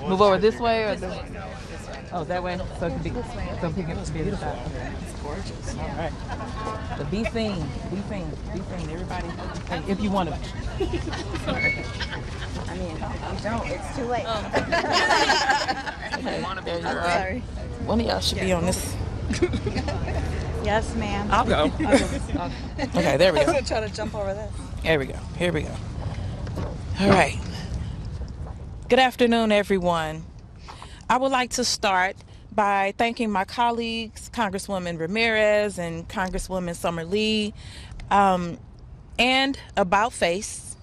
Move over this way or the way? Oh, that way? So it can be, so people can be inside. Okay. It's gorgeous. All right. So be seen, be seen, be seen, everybody. Hey, if you want to. I mean, we don't. It's too late. There you go. Sorry. One of y'all should be on this. Yes, ma'am. I'll go. Okay, there we I'm go. going to try to jump over this. Here we go. Here we go. All right. Good afternoon, everyone. I would like to start by thanking my colleagues, Congresswoman Ramirez and Congresswoman Summer Lee, and About Face,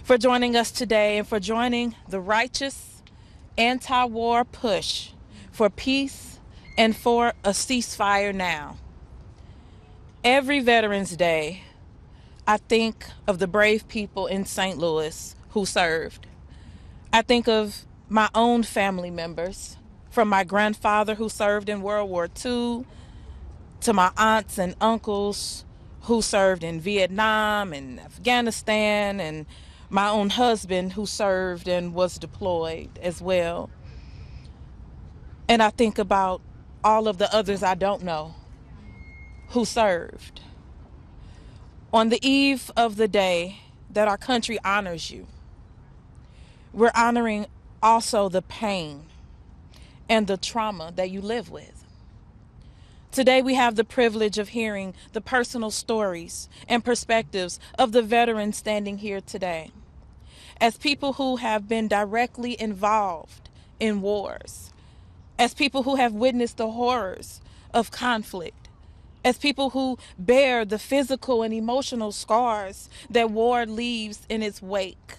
for joining us today and for joining the righteous anti-war push for peace and for a ceasefire now. Every Veterans Day, I think of the brave people in St. Louis who served. I think of my own family members, from my grandfather who served in World War II, to my aunts and uncles who served in Vietnam and Afghanistan, and my own husband who served and was deployed as well. And I think about all of the others I don't know who served. On the eve of the day that our country honors you, we're honoring also the pain and the trauma that you live with. Today we have the privilege of hearing the personal stories and perspectives of the veterans standing here today. As people who have been directly involved in wars, as people who have witnessed the horrors of conflict, as people who bear the physical and emotional scars that war leaves in its wake,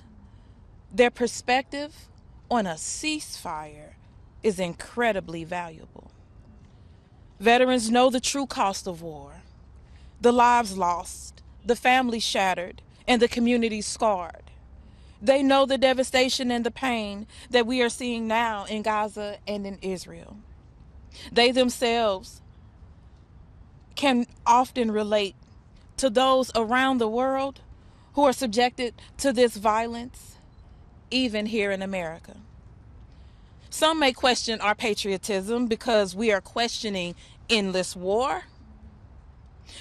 their perspective on a ceasefire is incredibly valuable. Veterans know the true cost of war, the lives lost, the families shattered, and the communities scarred. They know the devastation and the pain that we are seeing now in Gaza and in Israel. They themselves can often relate to those around the world who are subjected to this violence, even here in America. Some may question our patriotism because we are questioning endless war,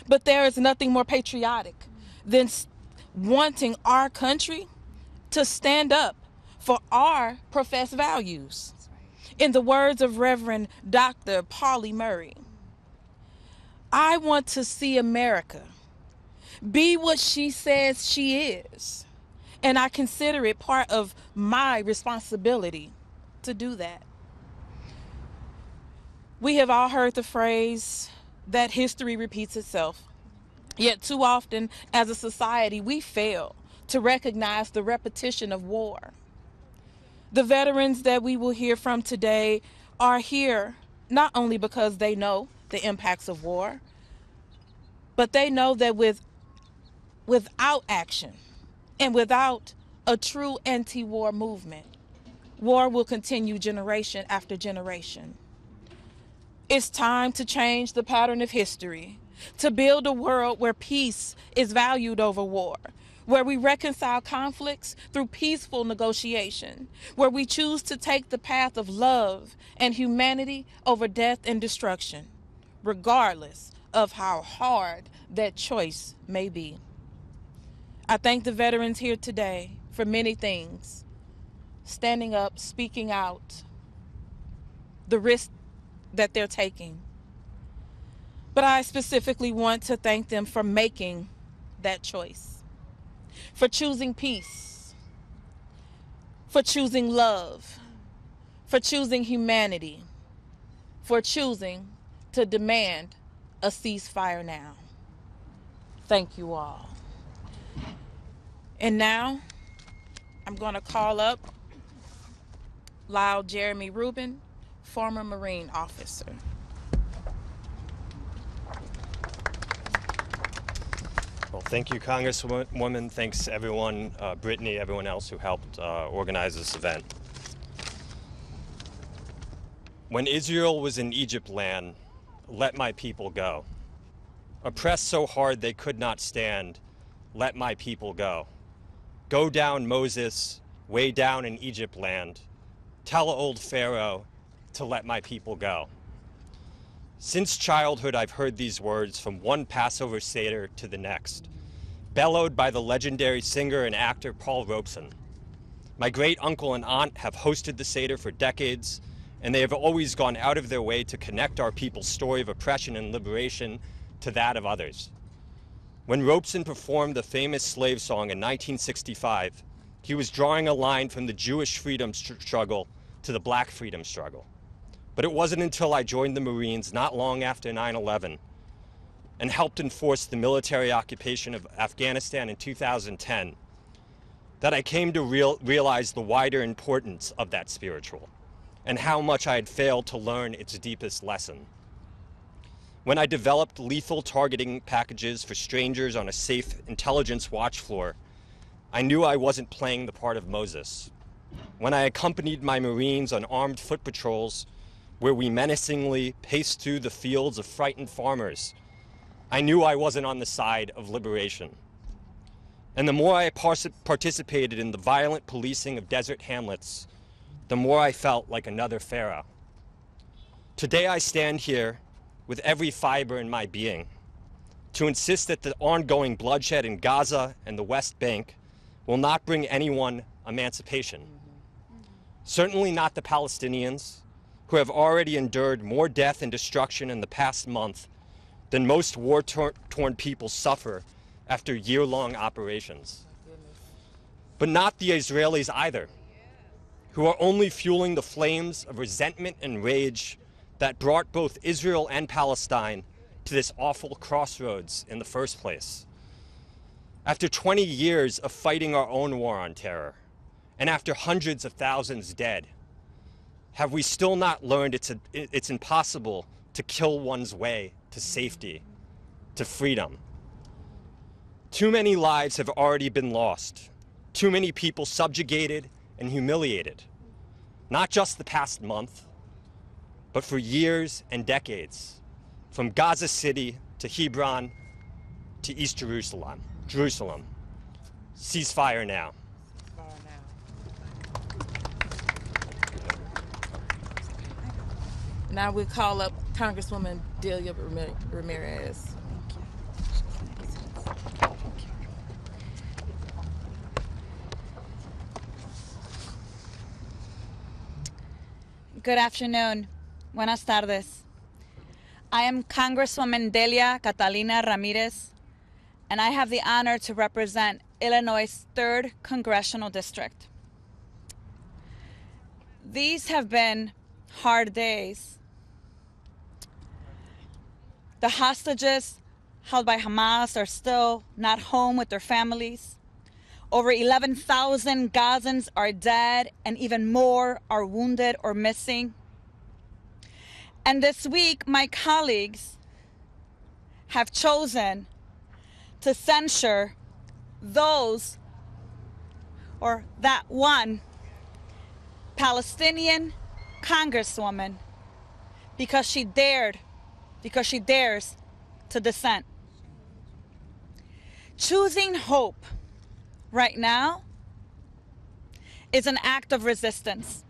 but there is nothing more patriotic than wanting our country to stand up for our professed values. In the words of Reverend Dr. Pauli Murray, I want to see America be what she says she is, and I consider it part of my responsibility to do that. We have all heard the phrase that history repeats itself, yet too often as a society we fail to recognize the repetition of war. The veterans that we will hear from today are here not only because they know the impacts of war, but they know that without action and without a true anti-war movement, war will continue generation after generation. It's time to change the pattern of history, to build a world where peace is valued over war, where we reconcile conflicts through peaceful negotiation, where we choose to take the path of love and humanity over death and destruction, regardless of how hard that choice may be. I thank the veterans here today for many things: standing up, speaking out, the risk that they're taking. But I specifically want to thank them for making that choice, for choosing peace, for choosing love, for choosing humanity, for choosing to demand a ceasefire now. Thank you all. And now I'm going to call up Lyle Jeremy Rubin, former Marine officer. Well, thank you, Congresswoman. Thanks, everyone, Brittany, everyone else who helped organize this event. When Israel was in Egypt land, let my people go. Oppressed so hard they could not stand, let my people go. Go down, Moses, way down in Egypt land. Tell old Pharaoh to let my people go. Since childhood, I've heard these words from one Passover Seder to the next, bellowed by the legendary singer and actor Paul Robeson. My great uncle and aunt have hosted the Seder for decades, and they have always gone out of their way to connect our people's story of oppression and liberation to that of others. When Robeson performed the famous slave song in 1965, he was drawing a line from the Jewish freedom struggle to the Black freedom struggle. But it wasn't until I joined the Marines not long after 9/11 and helped enforce the military occupation of Afghanistan in 2010 that I came to realize the wider importance of that spiritual and how much I had failed to learn its deepest lesson. When I developed lethal targeting packages for strangers on a safe intelligence watch floor, I knew I wasn't playing the part of Moses. When I accompanied my Marines on armed foot patrols where we menacingly paced through the fields of frightened farmers, I knew I wasn't on the side of liberation. And the more I participated in the violent policing of desert hamlets, the more I felt like another Pharaoh. Today I stand here with every fiber in my being to insist that the ongoing bloodshed in Gaza and the West Bank will not bring anyone emancipation. Certainly not the Palestinians, who have already endured more death and destruction in the past month than most war-torn people suffer after year-long operations. But not the Israelis either, who are only fueling the flames of resentment and rage that brought both Israel and Palestine to this awful crossroads in the first place. After 20 years of fighting our own war on terror, and after hundreds of thousands dead, have we still not learned it's impossible to kill one's way to safety, to freedom? Too many lives have already been lost, too many people subjugated and humiliated, not just the past month, but for years and decades, from Gaza City to Hebron to East Jerusalem. Ceasefire now. Now we call up Congresswoman Delia Ramirez. Good afternoon. Buenas tardes. I am Congresswoman Delia Catalina Ramirez, and I have the honor to represent Illinois' 3rd Congressional District. These have been hard days. The hostages held by Hamas are still not home with their families. Over 11,000 Gazans are dead, and even more are wounded or missing. And this week, my colleagues have chosen to censure those, or that one, Palestinian Congresswoman because she dares to dissent. Choosing hope right now is an act of resistance.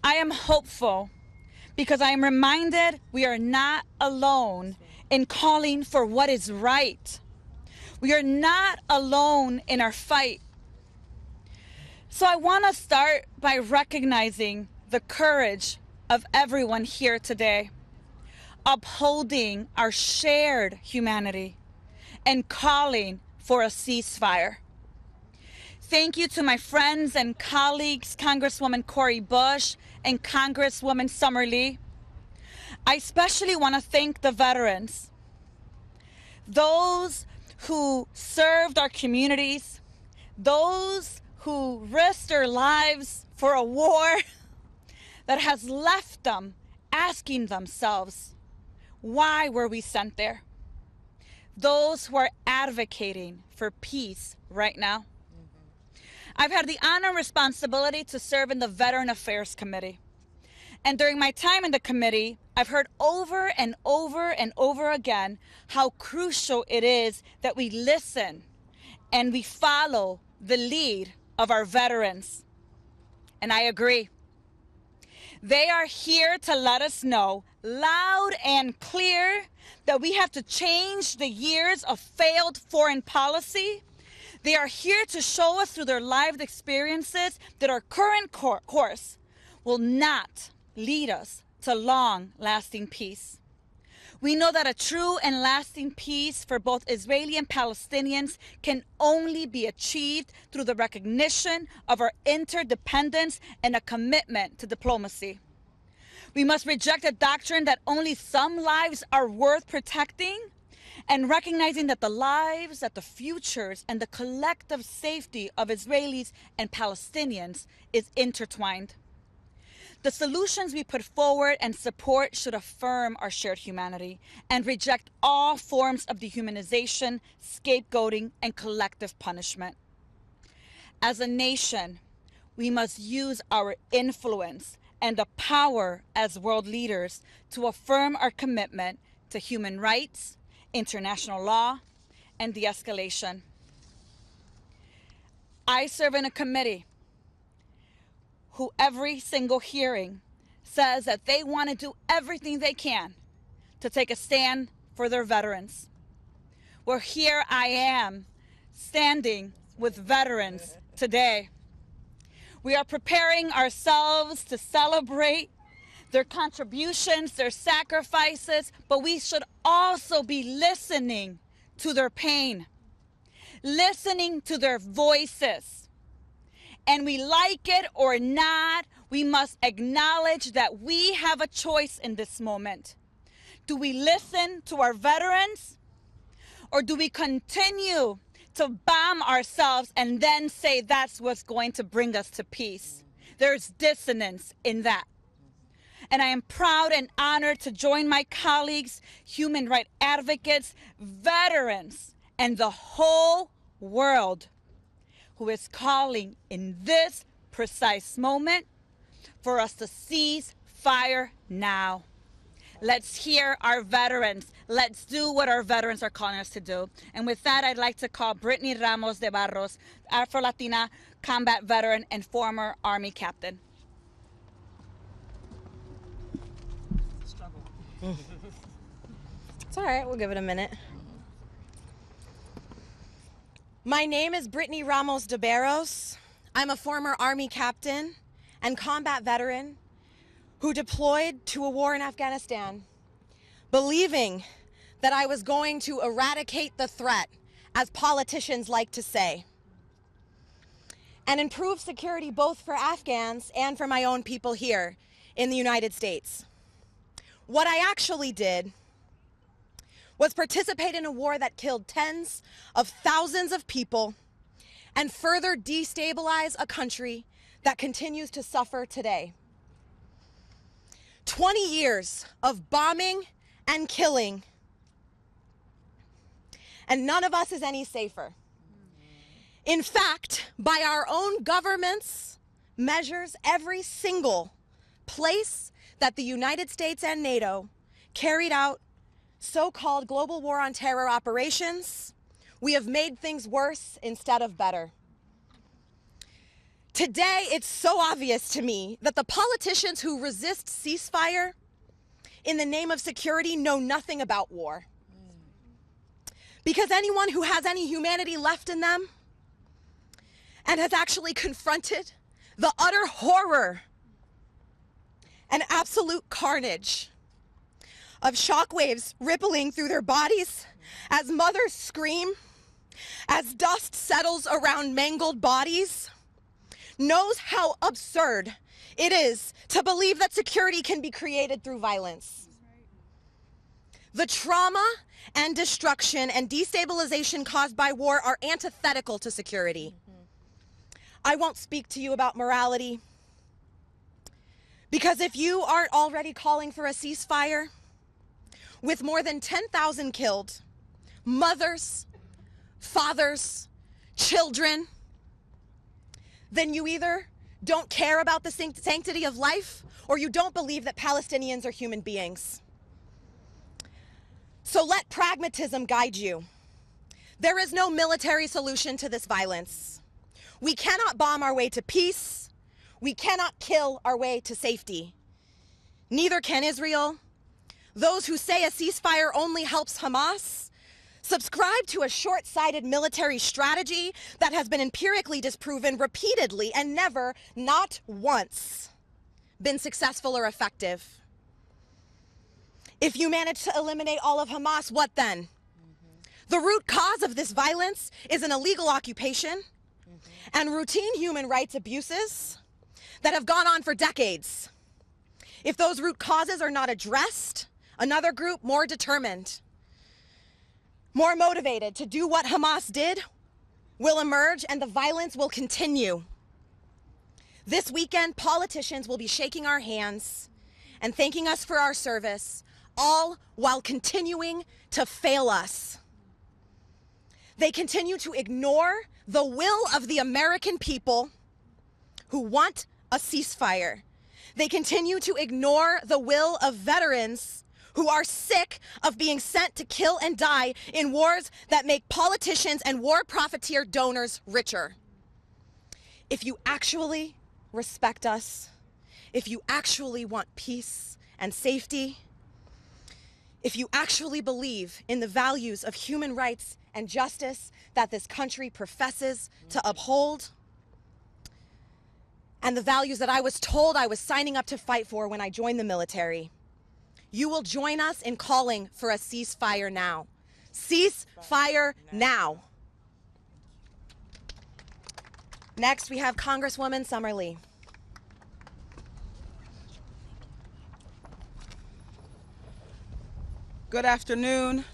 I am hopeful because I am reminded we are not alone in calling for what is right. We are not alone in our fight. So I want to start by recognizing the courage of everyone here today, upholding our shared humanity and calling for a ceasefire. Thank you to my friends and colleagues, Congresswoman Cori Bush and Congresswoman Summer Lee. I especially want to thank the veterans, those who served our communities, those who risked their lives for a war that has left them asking themselves, why were we sent there? Those who are advocating for peace right now. I've had the honor and responsibility to serve in the Veteran Affairs Committee. And during my time in the committee, I've heard over and over and over again how crucial it is that we listen and we follow the lead of our veterans. And I agree. They are here to let us know loud and clear that we have to change the years of failed foreign policy. They are here to show us through their lived experiences that our current course will not lead us to long-lasting peace. We know that a true and lasting peace for both Israeli and Palestinians can only be achieved through the recognition of our interdependence and a commitment to diplomacy. We must reject a doctrine that only some lives are worth protecting, and recognizing that the lives, that the futures, and the collective safety of Israelis and Palestinians is intertwined. The solutions we put forward and support should affirm our shared humanity and reject all forms of dehumanization, scapegoating, and collective punishment. As a nation, we must use our influence and the power as world leaders to affirm our commitment to human rights, international law, and de-escalation. I serve in a committee who every single hearing says that they want to do everything they can to take a stand for their veterans. Well, here I am standing with veterans today. We are preparing ourselves to celebrate their contributions, their sacrifices, but we should also be listening to their pain, listening to their voices. And we like it or not, we must acknowledge that we have a choice in this moment. Do we listen to our veterans, or do we continue to bomb ourselves and then say that's what's going to bring us to peace? There's dissonance in that. And I am proud and honored to join my colleagues, human rights advocates, veterans, and the whole world who is calling in this precise moment for us to cease fire now. Let's hear our veterans. Let's do what our veterans are calling us to do. And with that, I'd like to call Brittany Ramos de Barros, Afro-Latina combat veteran and former Army captain. It's all right, we'll give it a minute. My name is Brittany Ramos de Barros. I'm a former Army captain and combat veteran who deployed to a war in Afghanistan, believing that I was going to eradicate the threat, as politicians like to say, and improve security both for Afghans and for my own people here in the United States. What I actually did was participate in a war that killed tens of thousands of people and further destabilize a country that continues to suffer today. 20 years of bombing and killing, and none of us is any safer. In fact, by our own government's measures, every single place that the United States and NATO carried out so-called global war on terror operations, we have made things worse instead of better. Today, it's so obvious to me that the politicians who resist ceasefire in the name of security know nothing about war. Because anyone who has any humanity left in them and has actually confronted the utter horror and absolute carnage of shockwaves rippling through their bodies as mothers scream, as dust settles around mangled bodies, knows how absurd it is to believe that security can be created through violence. The trauma and destruction and destabilization caused by war are antithetical to security. I won't speak to you about morality, because if you aren't already calling for a ceasefire, with more than 10,000 killed, mothers, fathers, children, then you either don't care about the sanctity of life, or you don't believe that Palestinians are human beings. So let pragmatism guide you. There is no military solution to this violence. We cannot bomb our way to peace. We cannot kill our way to safety. Neither can Israel. Those who say a ceasefire only helps Hamas subscribe to a short-sighted military strategy that has been empirically disproven repeatedly and never, not once, been successful or effective. If you manage to eliminate all of Hamas, what then? The root cause of this violence is an illegal occupation and routine human rights abuses that have gone on for decades. If those root causes are not addressed, another group more determined, more motivated to do what Hamas did will emerge, and the violence will continue. This weekend, politicians will be shaking our hands and thanking us for our service, all while continuing to fail us. They continue to ignore the will of the American people who want a ceasefire. They continue to ignore the will of veterans who are sick of being sent to kill and die in wars that make politicians and war profiteer donors richer. If you actually respect us, if you actually want peace and safety, if you actually believe in the values of human rights and justice that this country professes to uphold, and the values that I was told I was signing up to fight for when I joined the military, you will join us in calling for a ceasefire now. Ceasefire now. Next, we have Congresswoman Summerlee. Good afternoon.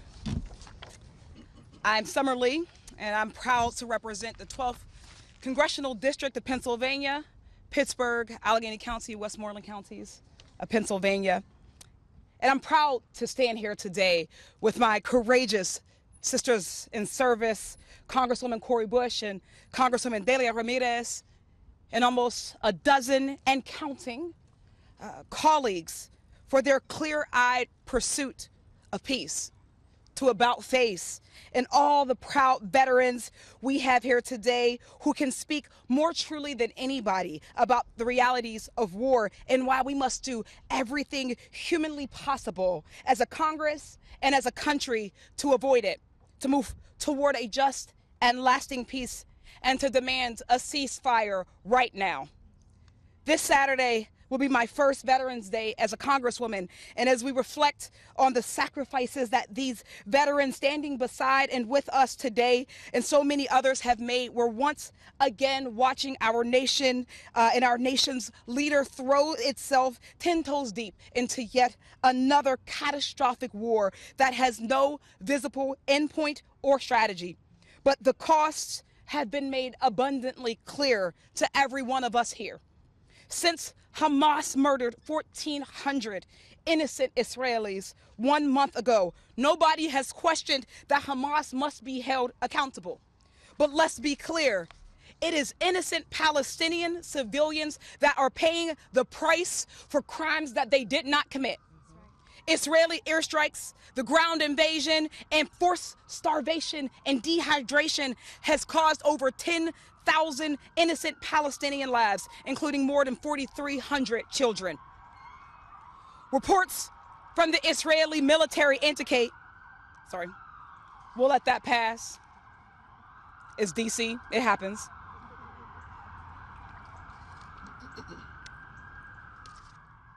I'm Summerlee, and I'm proud to represent the 12th Congressional District of Pennsylvania, Pittsburgh, Allegheny County, Westmoreland counties of Pennsylvania. And I'm proud to stand here today with my courageous sisters in service, Congresswoman Cori Bush and Congresswoman Delia Ramirez, and almost a dozen and counting colleagues for their clear-eyed pursuit of peace, to about face, and all the proud veterans we have here today who can speak more truly than anybody about the realities of war and why we must do everything humanly possible as a Congress and as a country to avoid it, to move toward a just and lasting peace, and to demand a ceasefire right now. This Saturday will be my first Veterans Day as a Congresswoman, and as we reflect on the sacrifices that these veterans standing beside and with us today and so many others have made, we're once again watching our nation and our nation's leader throw itself 10 toes deep into yet another catastrophic war that has no visible endpoint or strategy. But the costs have been made abundantly clear to every one of us here. Since Hamas murdered 1,400 innocent Israelis 1 month ago, nobody has questioned that Hamas must be held accountable. But let's be clear, it is innocent Palestinian civilians that are paying the price for crimes that they did not commit. Israeli airstrikes, the ground invasion, and forced starvation and dehydration has caused over 10,000 innocent Palestinian lives, including more than 4,300 children. Reports from the Israeli military indicate, we'll let that pass. It's DC, it happens.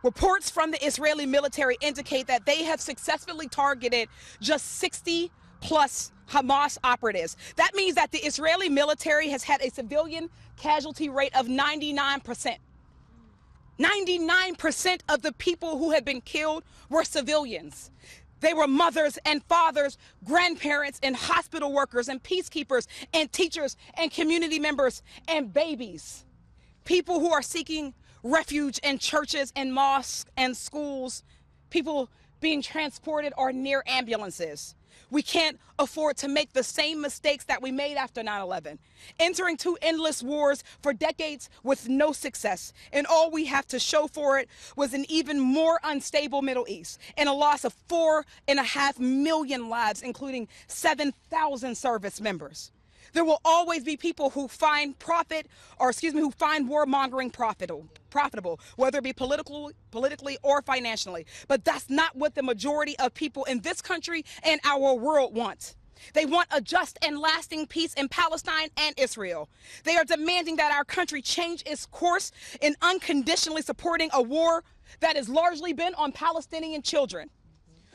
Reports from the Israeli military indicate that they have successfully targeted just 60 plus Hamas operatives. That means that the Israeli military has had a civilian casualty rate of 99%. 99% of the people who have been killed were civilians. They were mothers and fathers, grandparents and hospital workers and peacekeepers and teachers and community members and babies. People who are seeking refuge in churches and mosques and schools, people being transported or near ambulances. We can't afford to make the same mistakes that we made after 9/11, entering two endless wars for decades with no success. And all we have to show for it was an even more unstable Middle East and a loss of 4.5 million lives, including 7,000 service members. There will always be people who find who find warmongering profitable, whether it be politically or financially. But that's not what the majority of people in this country and our world want. They want a just and lasting peace in Palestine and Israel. They are demanding that our country change its course in unconditionally supporting a war that has largely been on Palestinian children.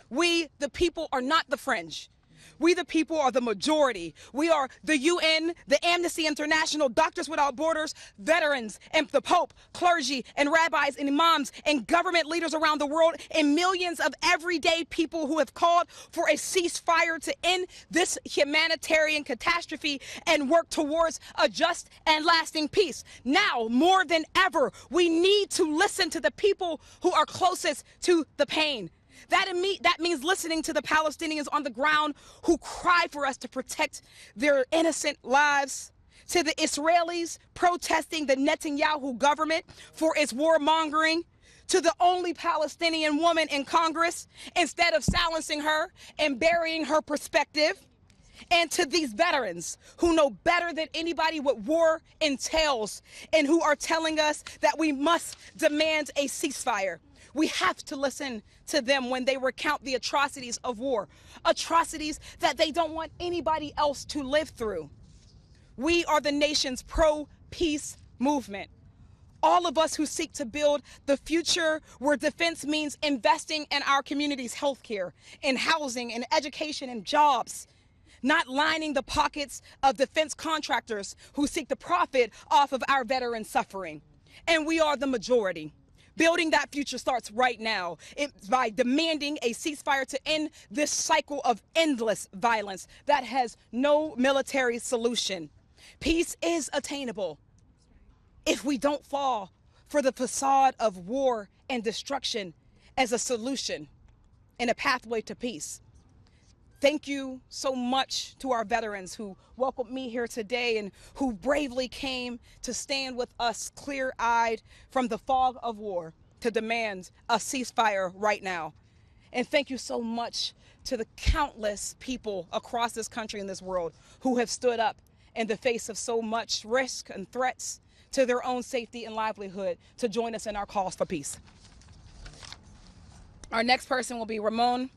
We, the people, are not the fringe. We, the people, are the majority. We are the UN, the Amnesty International, Doctors Without Borders, veterans, and the Pope, clergy, and rabbis, and imams, and government leaders around the world, and millions of everyday people who have called for a ceasefire to end this humanitarian catastrophe and work towards a just and lasting peace. Now, more than ever, we need to listen to the people who are closest to the pain. That means listening to the Palestinians on the ground who cry for us to protect their innocent lives, to the Israelis protesting the Netanyahu government for its warmongering, to the only Palestinian woman in Congress instead of silencing her and burying her perspective, and to these veterans who know better than anybody what war entails and who are telling us that we must demand a ceasefire. We have to listen to them when they recount the atrocities of war, atrocities that they don't want anybody else to live through. We are the nation's pro-peace movement. All of us who seek to build the future where defense means investing in our community's healthcare, in housing, in education, and jobs, not lining the pockets of defense contractors who seek to profit off of our veterans' suffering. And we are the majority. Building that future starts right now. It's by demanding a ceasefire to end this cycle of endless violence that has no military solution. Peace is attainable if we don't fall for the facade of war and destruction as a solution and a pathway to peace. Thank you so much to our veterans who welcomed me here today and who bravely came to stand with us clear-eyed from the fog of war to demand a ceasefire right now. And thank you so much to the countless people across this country and this world who have stood up in the face of so much risk and threats to their own safety and livelihood to join us in our cause for peace. Our next person will be Ramon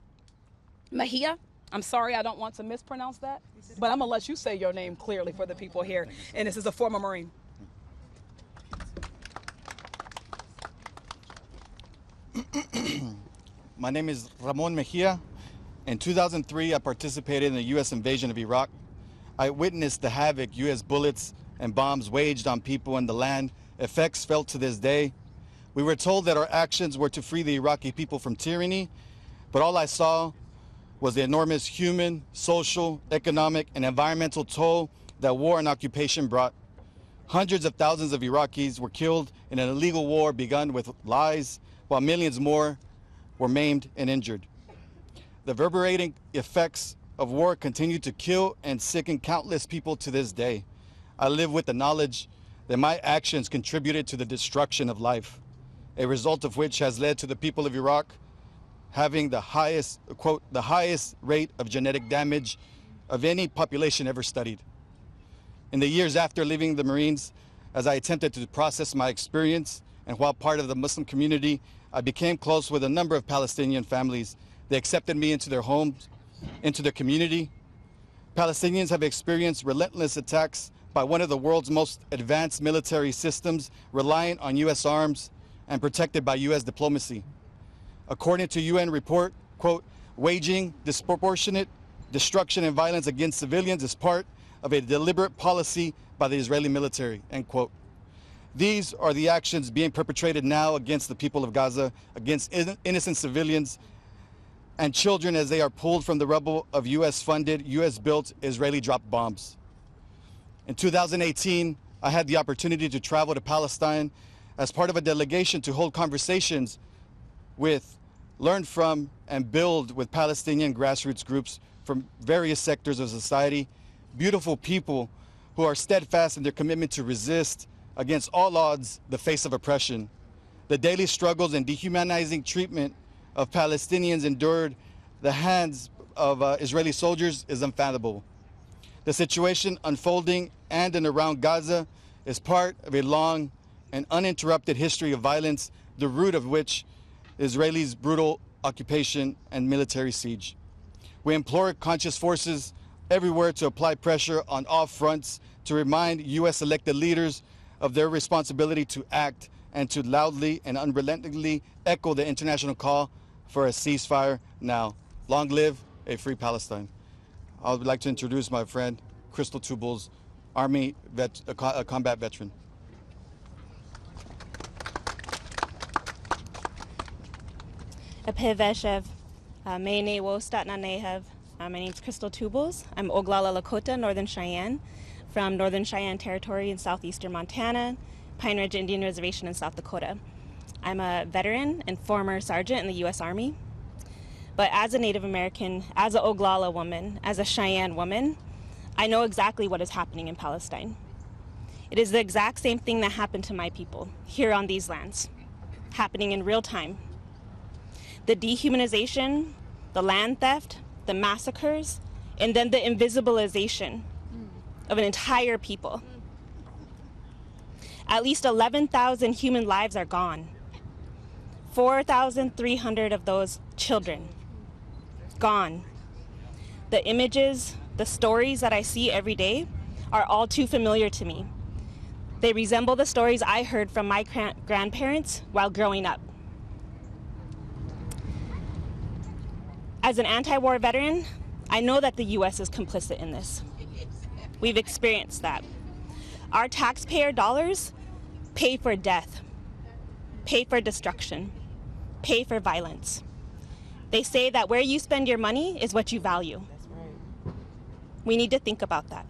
Mejia. I'm sorry, I don't want to mispronounce that, but I'm gonna let you say your name clearly for the people here. And this is a former Marine. My name is Ramon Mejia. In 2003, I participated in the U.S. invasion of Iraq. I witnessed the havoc U.S. bullets and bombs waged on people and the land, effects felt to this day. We were told that our actions were to free the Iraqi people from tyranny, but all I saw was the enormous human, social, economic, and environmental toll that war and occupation brought. Hundreds of thousands of Iraqis were killed in an illegal war begun with lies, while millions more were maimed and injured. The reverberating effects of war continue to kill and sicken countless people to this day. I live with the knowledge that my actions contributed to the destruction of life, a result of which has led to the people of Iraq having the highest, quote, the highest rate of genetic damage of any population ever studied. In the years after leaving the Marines, as I attempted to process my experience, and while part of the Muslim community, I became close with a number of Palestinian families. They accepted me into their homes, into their community. Palestinians have experienced relentless attacks by one of the world's most advanced military systems, reliant on U.S. arms and protected by U.S. diplomacy. According to UN report, quote, waging disproportionate destruction and violence against civilians is part of a deliberate policy by the Israeli military, end quote. These are the actions being perpetrated now against the people of Gaza, against innocent civilians and children as they are pulled from the rubble of US-funded, US-built Israeli-dropped bombs. In 2018, I had the opportunity to travel to Palestine as part of a delegation to hold conversations with, learn from, and build with Palestinian grassroots groups from various sectors of society, beautiful people who are steadfast in their commitment to resist against all odds the face of oppression. The daily struggles and dehumanizing treatment of Palestinians endured the hands of Israeli soldiers is unfathomable. The situation unfolding and and around Gaza is part of a long and uninterrupted history of violence, the root of which is Israelis' brutal occupation and military siege. We implore conscious forces everywhere to apply pressure on all fronts to remind U.S. elected leaders of their responsibility to act and to loudly and unrelentingly echo the international call for a ceasefire now. Long live a free Palestine. I would like to introduce my friend, Crystal Tubals, Army combat veteran. Apeveshev, Mene Wostat Nanehev. My name's Crystal Tubals. I'm Oglala Lakota, Northern Cheyenne, from Northern Cheyenne Territory in southeastern Montana, Pine Ridge Indian Reservation in South Dakota. I'm a veteran and former sergeant in the U.S. Army. But as a Native American, as an Oglala woman, as a Cheyenne woman, I know exactly what is happening in Palestine. It is the exact same thing that happened to my people here on these lands, happening in real time. The dehumanization, the land theft, the massacres, and then the invisibilization of an entire people. At least 11,000 human lives are gone. 4,300 of those children gone. The images, the stories that I see every day are all too familiar to me. They resemble the stories I heard from my grandparents while growing up. As an anti-war veteran, I know that the U.S. is complicit in this. We've experienced that. Our taxpayer dollars pay for death, pay for destruction, pay for violence. They say that where you spend your money is what you value. That's right. We need to think about that.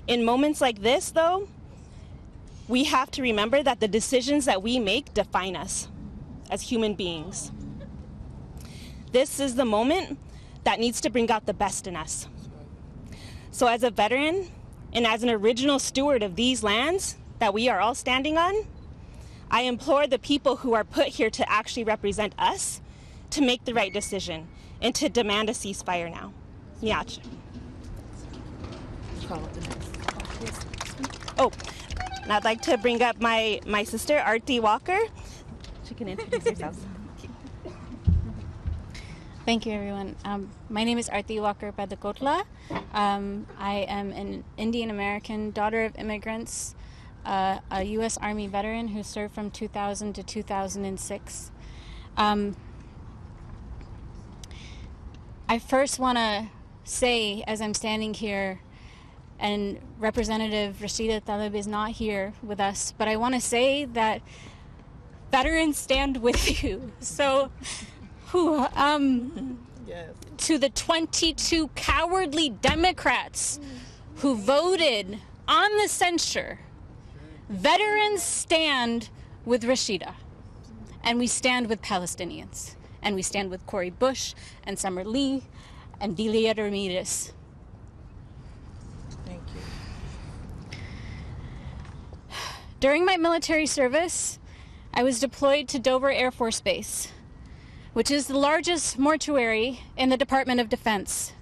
In moments like this, though, we have to remember that the decisions that we make define us as human beings. This is the moment that needs to bring out the best in us. So as a veteran and as an original steward of these lands that we are all standing on, I implore the people who are put here to actually represent us to make the right decision and to demand a ceasefire now. Miach. Oh, and I'd like to bring up my sister, Arti Walker. She can introduce herself. Thank you, everyone. My name is Arti Walker Padakotla. I am an Indian American daughter of immigrants, a U.S. Army veteran who served from 2000 to 2006. I first want to say, as I'm standing here, and Representative Rashida Tlaib is not here with us, but I want to say that veterans stand with you. So, yes. To the 22 cowardly Democrats who voted on the censure, veterans stand with Rashida, and we stand with Palestinians, and we stand with Cori Bush and Summer Lee and Delia Ramirez. Thank you. During my military service, I was deployed to Dover Air Force Base, which is the largest mortuary in the Department of Defense.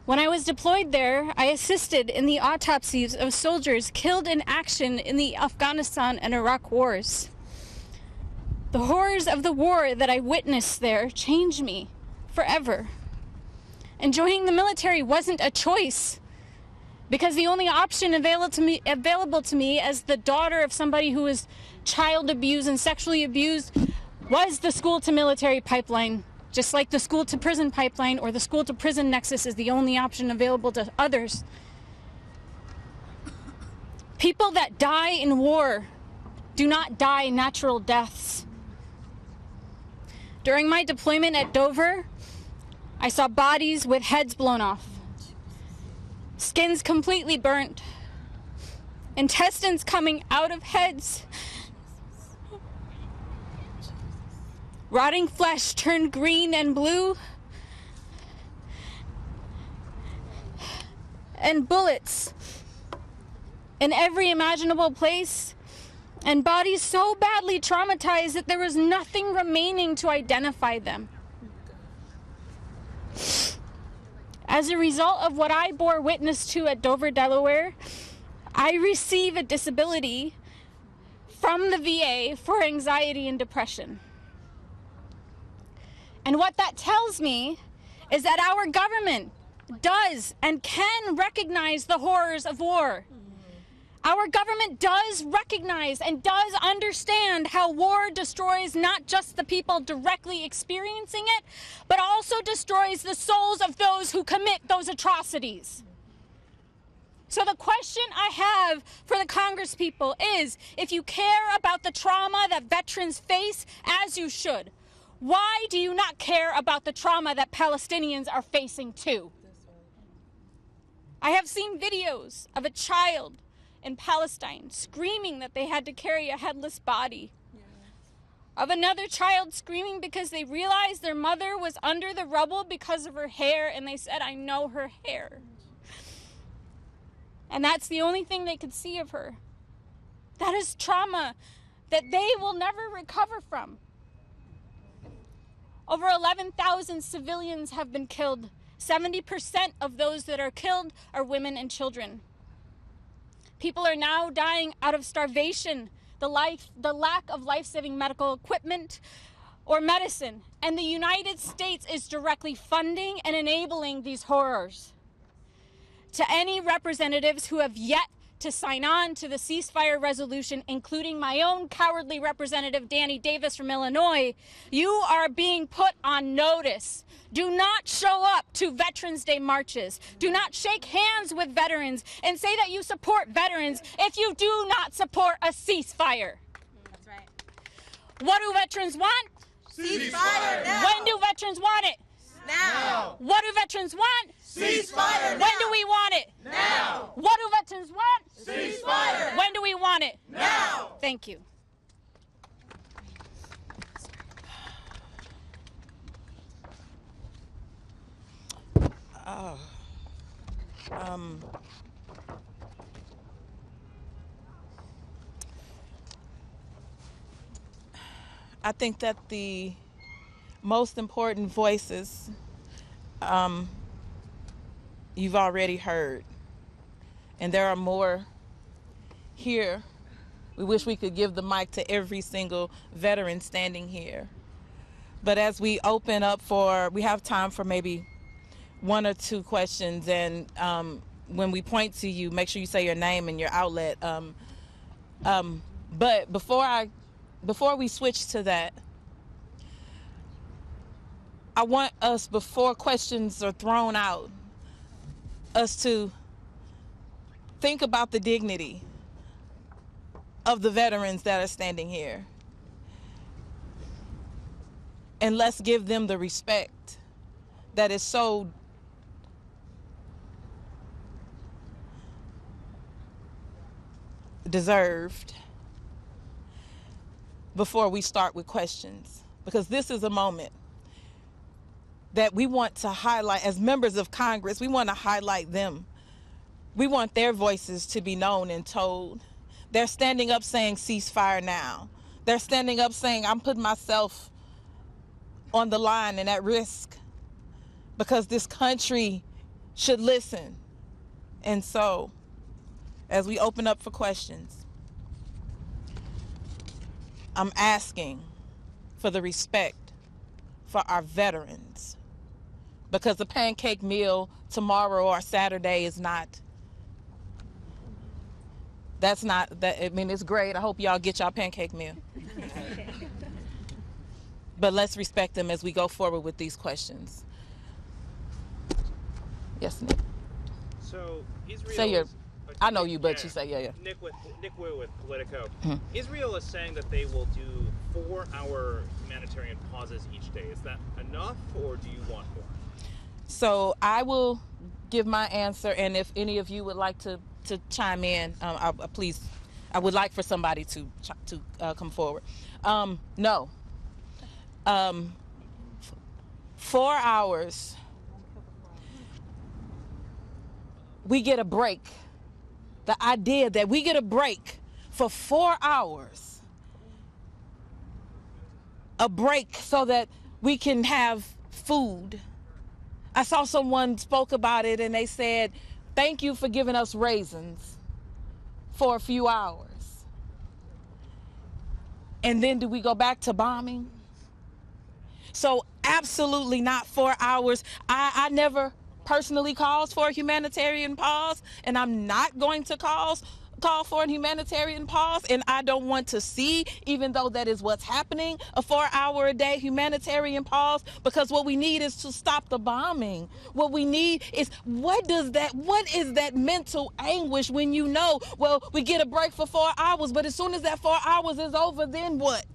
When I was deployed there, I assisted in the autopsies of soldiers killed in action in the Afghanistan and Iraq wars. The horrors of the war that I witnessed there changed me forever. And joining the military wasn't a choice, because the only option available to me as the daughter of somebody who was child abused and sexually abused was the school to military pipeline, just like the school to prison pipeline or the school to prison nexus is the only option available to others. People that die in war do not die natural deaths. During my deployment at Dover, I saw bodies with heads blown off, skins completely burnt, intestines coming out of heads, rotting flesh turned green and blue, and bullets in every imaginable place, and bodies so badly traumatized that there was nothing remaining to identify them. As a result of what I bore witness to at Dover, Delaware, I receive a disability from the VA for anxiety and depression. And what that tells me is that our government does and can recognize the horrors of war. Our government does recognize and does understand how war destroys not just the people directly experiencing it, but also destroys the souls of those who commit those atrocities. So the question I have for the Congress people is, if you care about the trauma that veterans face, as you should, why do you not care about the trauma that Palestinians are facing too? I have seen videos of a child in Palestine screaming that they had to carry a headless body. Of another child screaming because they realized their mother was under the rubble because of her hair, and they said, "I know her hair." And that's the only thing they could see of her. That is trauma that they will never recover from. Over 11,000 civilians have been killed. 70% of those that are killed are women and children. People are now dying out of starvation, the lack of life-saving medical equipment or medicine, and the United States is directly funding and enabling these horrors. To any representatives who have yet to sign on to the ceasefire resolution, including my own cowardly representative, Danny Davis from Illinois, you are being put on notice. Do not show up to Veterans Day marches. Do not shake hands with veterans and say that you support veterans if you do not support a ceasefire. That's right. What do veterans want? Ceasefire now. When do veterans want it? Now. What do veterans want? Ceasefire now. When do we want it? Now. What do veterans want? Ceasefire. When do we want it? Now. Thank you. I think that the most important voices you've already heard, and there are more here. We wish we could give the mic to every single veteran standing here. But as we open up we have time for maybe one or two questions, and when we point to you, make sure you say your name and your outlet. But before we switch to that, I want us, before questions are thrown out, us to think about the dignity of the veterans that are standing here. And let's give them the respect that is so deserved before we start with questions. Because this is a moment that we want to highlight. As members of Congress, we want to highlight them. We want their voices to be known and told. They're standing up saying ceasefire now. They're standing up saying, I'm putting myself on the line and at risk because this country should listen. And so, as we open up for questions, I'm asking for the respect for our veterans, because the pancake meal tomorrow or Saturday is not, that's not, that. I mean, it's great. I hope y'all get y'all pancake meal. But let's respect them as we go forward with these questions. Yes, Nick. So Israel. Say your, I know you, but you say, yeah. Nick Wu with Politico. Israel is saying that they will do 4-hour humanitarian pauses each day. Is that enough, or do you want more? So I will give my answer, and if any of you would like to chime in, please, I would like for somebody to come forward. No. 4 hours, we get a break. The idea that we get a break for 4 hours, a break so that we can have food, I saw someone spoke about it and they said, thank you for giving us raisins for a few hours. And then do we go back to bombing? So absolutely not 4 hours. I never personally calls for a humanitarian pause, and I'm not going to call for a humanitarian pause, and I don't want to see, even though that is what's happening, a 4 hour a day humanitarian pause, because what we need is to stop the bombing. What we need is, what is that mental anguish when you know, well, we get a break for 4 hours, but as soon as that 4 hours is over, then what?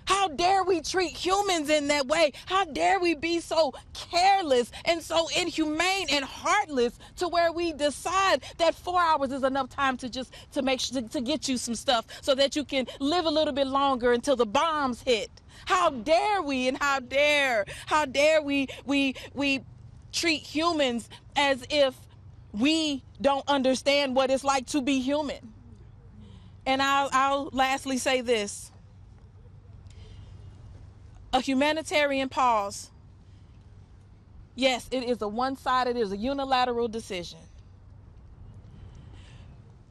How dare we treat humans in that way? How dare we be so careless and so inhumane and heartless to where we decide that 4 hours is enough time to get you some stuff so that you can live a little bit longer until the bombs hit? How dare we, and how dare we treat humans as if we don't understand what it's like to be human? And I'll lastly say this. A humanitarian pause, yes, it is a one-sided, it is a unilateral decision.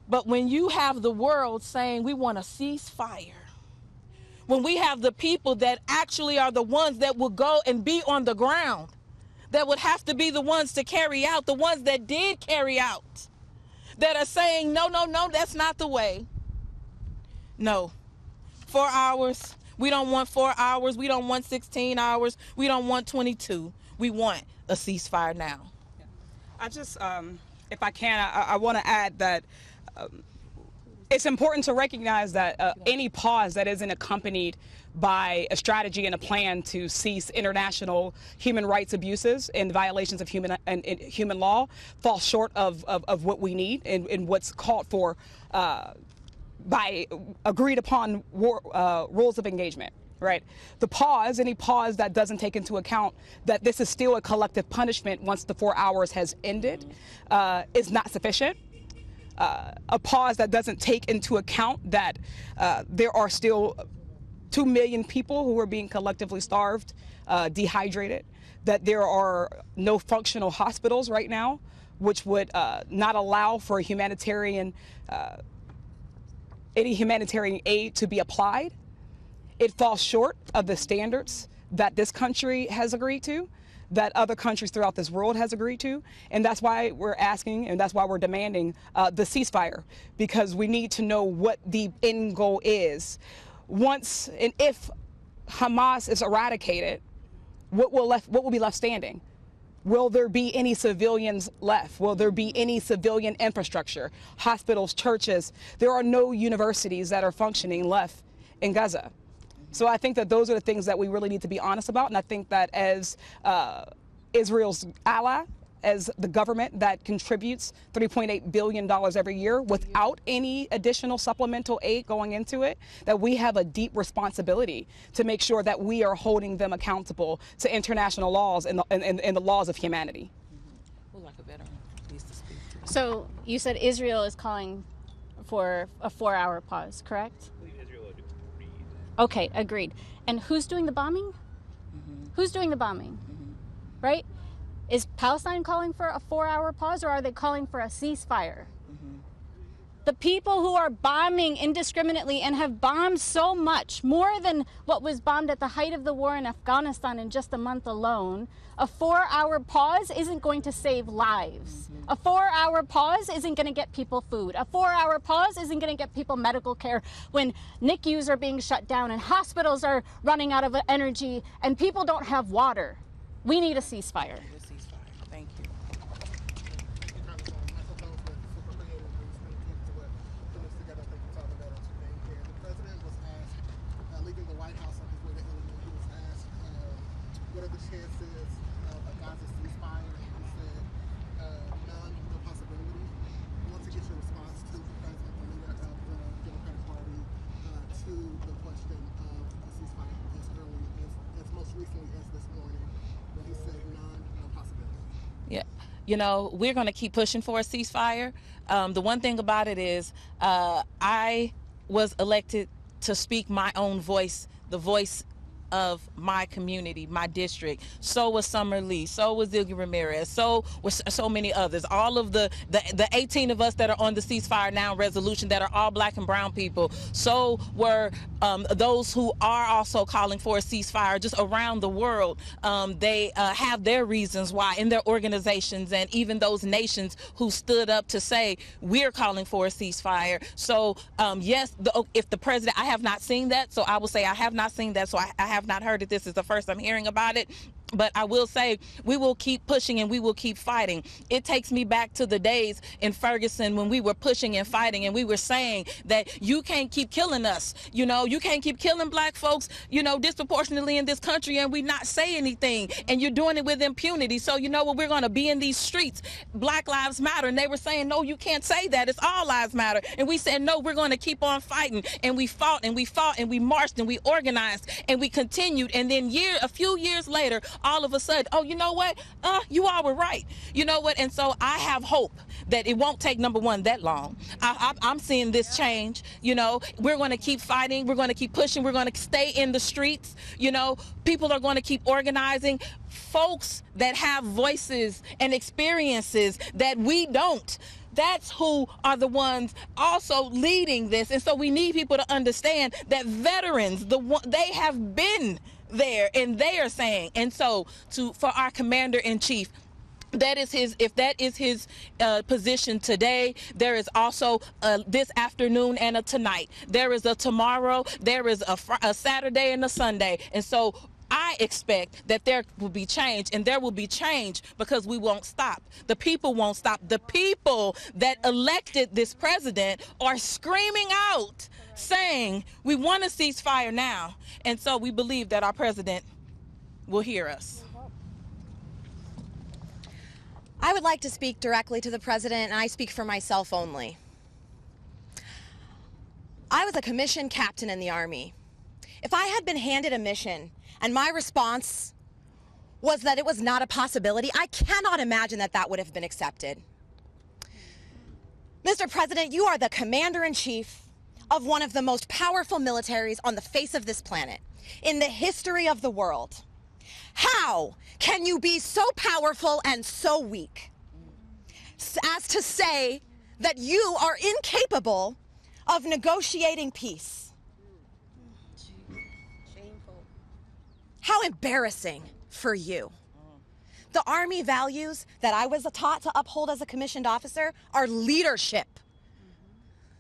But when you have the world saying we want a ceasefire, when we have the people that actually are the ones that will go and be on the ground, that would have to be the ones to carry out, the ones that did carry out, that are saying, no, that's not the way. No. 4 hours. We don't want 4 hours. We don't want 16 hours. We don't want 22. We want a ceasefire now. I just, if I can, I want to add that it's important to recognize that any pause that isn't accompanied by a strategy and a plan to cease international human rights abuses and violations of human law falls short of what we need and what's called for by agreed upon rules of engagement, right? The pause, any pause that doesn't take into account that this is still a collective punishment once the 4 hours has ended, is not sufficient. A pause that doesn't take into account that there are still 2 million people who are being collectively starved, dehydrated, that there are no functional hospitals right now, which would not allow for any humanitarian aid to be applied. It falls short of the standards that this country has agreed to, that other countries throughout this world has agreed to. And that's why we're asking, and that's why we're demanding the ceasefire, because we need to know what the end goal is. Once and if Hamas is eradicated, what will be left standing? Will there be any civilians left? Will there be any civilian infrastructure, hospitals, churches? There are no universities that are functioning left in Gaza. So I think that those are the things that we really need to be honest about. And I think that as Israel's ally, as the government that contributes $3.8 billion every year without any additional supplemental aid going into it, that we have a deep responsibility to make sure that we are holding them accountable to international laws and the laws of humanity. So you said Israel is calling for a 4 hour pause, correct? Israel would agree. Okay, agreed. And who's doing the bombing? Who's doing the bombing? Right? Is Palestine calling for a 4 hour pause, or are they calling for a ceasefire? The people who are bombing indiscriminately and have bombed so much, more than what was bombed at the height of the war in Afghanistan in just a month alone, a 4 hour pause isn't going to save lives. A 4 hour pause isn't going to get people food. A 4 hour pause isn't going to get people medical care when NICUs are being shut down and hospitals are running out of energy and people don't have water. We need a ceasefire. Thank you. Leaving the White House on his way to Illinois, he was asked what are the chances of a Gaza ceasefire, and he said none, no possibility. I want to get your response to the president, the leader of the Democratic Party, to the question of a ceasefire as most recently as this morning, when he said none, no possibility. Yeah. You know, we're going to keep pushing for a ceasefire. The one thing about it is I was elected to speak my own voice, the voice of my community, my district. So was Summer Lee, so was Zilgi Ramirez, so was so many others. All of the 18 of us that are on the Ceasefire Now resolution that are all black and brown people. So were those who are also calling for a ceasefire just around the world. They have their reasons why in their organizations, and even those nations who stood up to say we're calling for a ceasefire. So yes, if the president, I have not seen that, so I will say I have not seen that, so I have not heard it. This is the first I'm hearing about it. But I will say we will keep pushing and we will keep fighting. It takes me back to the days in Ferguson when we were pushing and fighting, and we were saying that you can't keep killing us. You know, you can't keep killing black folks, you know, disproportionately in this country, and we not say anything. And you're doing it with impunity. So you know what, we're going to be in these streets. Black Lives Matter. And they were saying, no, you can't say that. It's all lives matter. And we said, no, we're going to keep on fighting. And we fought and we fought and we marched and we organized and we continued. And then a few years later, all of a sudden, oh, you know what? You all were right. You know what? And so I have hope that it won't take, number one, that long. I'm seeing this change. You know, we're going to keep fighting. We're going to keep pushing. We're going to stay in the streets. You know, people are going to keep organizing. Folks that have voices and experiences that we don't. That's who are the ones also leading this. And so we need people to understand that veterans, they have been there and they are saying. And so for our commander-in-chief, that is his, if that is his position today, there is also this afternoon and a tonight. There is a tomorrow, there is a Saturday and a Sunday. And so I expect that there will be change, and there will be change because we won't stop. The people won't stop. The people that elected this president are screaming out saying we want a ceasefire now. And so we believe that our president will hear us. I would like to speak directly to the president, and I speak for myself only. I was a commissioned captain in the Army. If I had been handed a mission and my response was that it was not a possibility, I cannot imagine that that would have been accepted. Mr. President, you are the commander-in-chief of one of the most powerful militaries on the face of this planet, in the history of the world. How can you be so powerful and so weak as to say that you are incapable of negotiating peace? How embarrassing for you. The Army values that I was taught to uphold as a commissioned officer are leadership.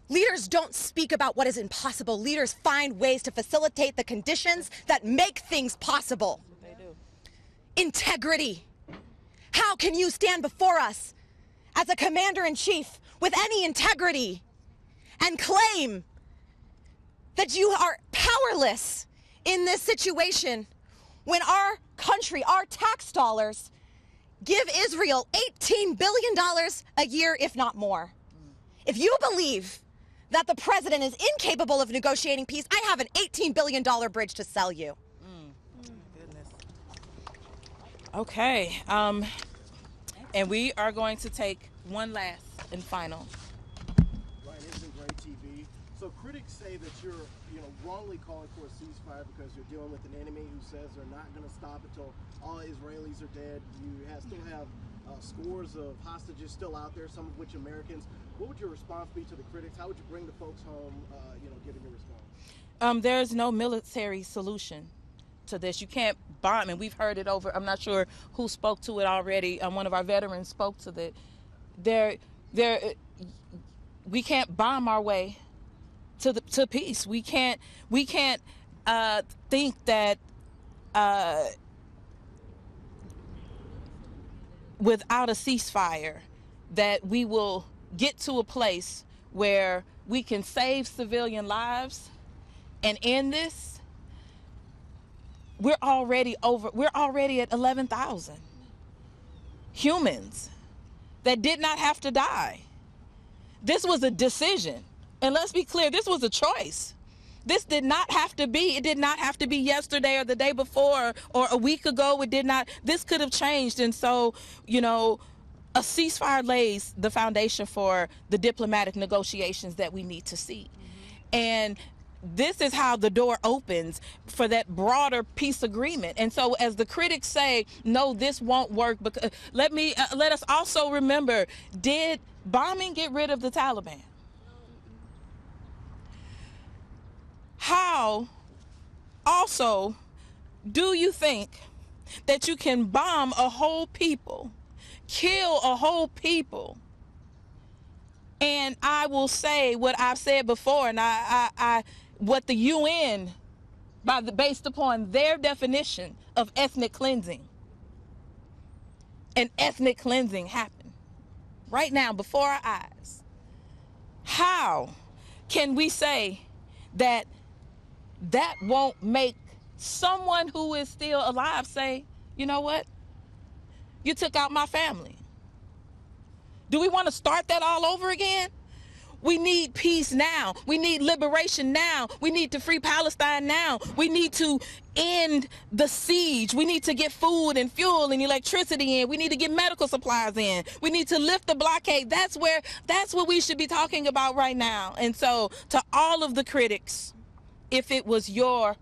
Leaders don't speak about what is impossible. Leaders find ways to facilitate the conditions that make things possible. They do. Integrity. How can you stand before us as a commander-in-chief with any integrity and claim that you are powerless in this situation when our country, our tax dollars, give Israel $18 billion a year, if not more? If you believe that the president is incapable of negotiating peace, I have an $18 billion bridge to sell you. Goodness. Okay, and we are going to take one last and final. Right, isn't great TV. So critics say that you're, wrongly calling for a ceasefire because you're dealing with an enemy who says they're not going to stop until all Israelis are dead. You still have scores of hostages still out there, some of which Americans. What would your response be to the critics? How would you bring the folks home, given your response? There's no military solution to this. You can't bomb, and we've heard it over. I'm not sure who spoke to it already. One of our veterans spoke to that. We can't bomb our way to peace. We can't think that without a ceasefire that we will get to a place where we can save civilian lives and end this. We're already at 11,000 humans that did not have to die. This was a decision. And let's be clear, this was a choice. This did not have to be. It did not have to be yesterday or the day before or a week ago. It did not. This could have changed. And so, a ceasefire lays the foundation for the diplomatic negotiations that we need to see. And this is how the door opens for that broader peace agreement. And so as the critics say, no, this won't work, because let us also remember, did bombing get rid of the Taliban? How also do you think that you can bomb a whole people, kill a whole people? And I will say what I've said before, and what the UN, based upon their definition of ethnic cleansing, and ethnic cleansing happened right now before our eyes. How can we say that that won't make someone who is still alive say, you know what? You took out my family. Do we want to start that all over again? We need peace now. We need liberation now. We need to free Palestine now. We need to end the siege. We need to get food and fuel and electricity in. We need to get medical supplies in. We need to lift the blockade. That's what we should be talking about right now. And so to all of the critics, if it was your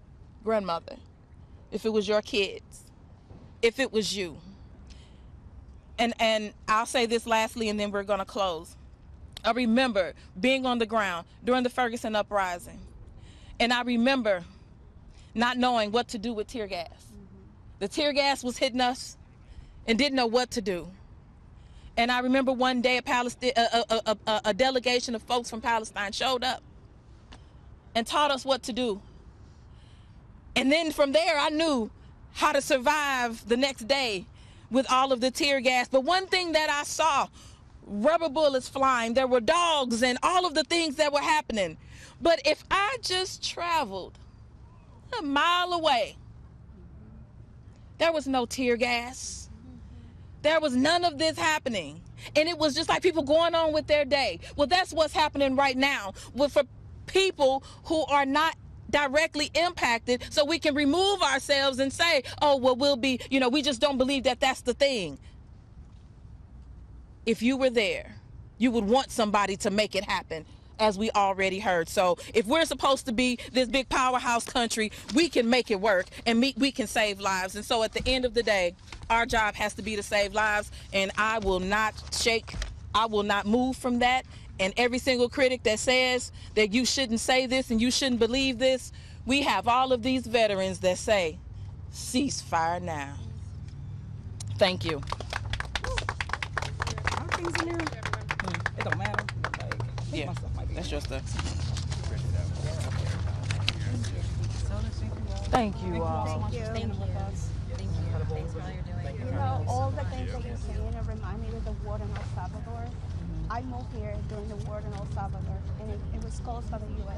grandmother, if it was your kids, if it was you, and I'll say this lastly, and then we're going to close. I remember being on the ground during the Ferguson uprising, and I remember not knowing what to do with tear gas. The tear gas was hitting us and didn't know what to do. And I remember one day a delegation of folks from Palestine showed up and taught us what to do. And then from there, I knew how to survive the next day with all of the tear gas. But one thing that I saw, rubber bullets flying, there were dogs and all of the things that were happening. But if I just traveled a mile away, there was no tear gas. There was none of this happening. And it was just like people going on with their day. Well, that's what's happening right now for people who are not directly impacted, so we can remove ourselves and say, oh, well, we'll be, we just don't believe that that's the thing. If you were there, you would want somebody to make it happen, as we already heard. So if we're supposed to be this big powerhouse country, we can make it work, and we can save lives. And so at the end of the day, our job has to be to save lives, and I will not move from that. And every single critic that says that you shouldn't say this and you shouldn't believe this, we have all of these veterans that say, ceasefire now. Thank you. Things in there? It don't matter. Yeah, that's your stuff. Thank you all. Thank you. Thank you. Thanks for all you're doing. All the things that you're saying remind me of the war in El Salvador. I moved here during the war in El Salvador, and it was caused by the U.S.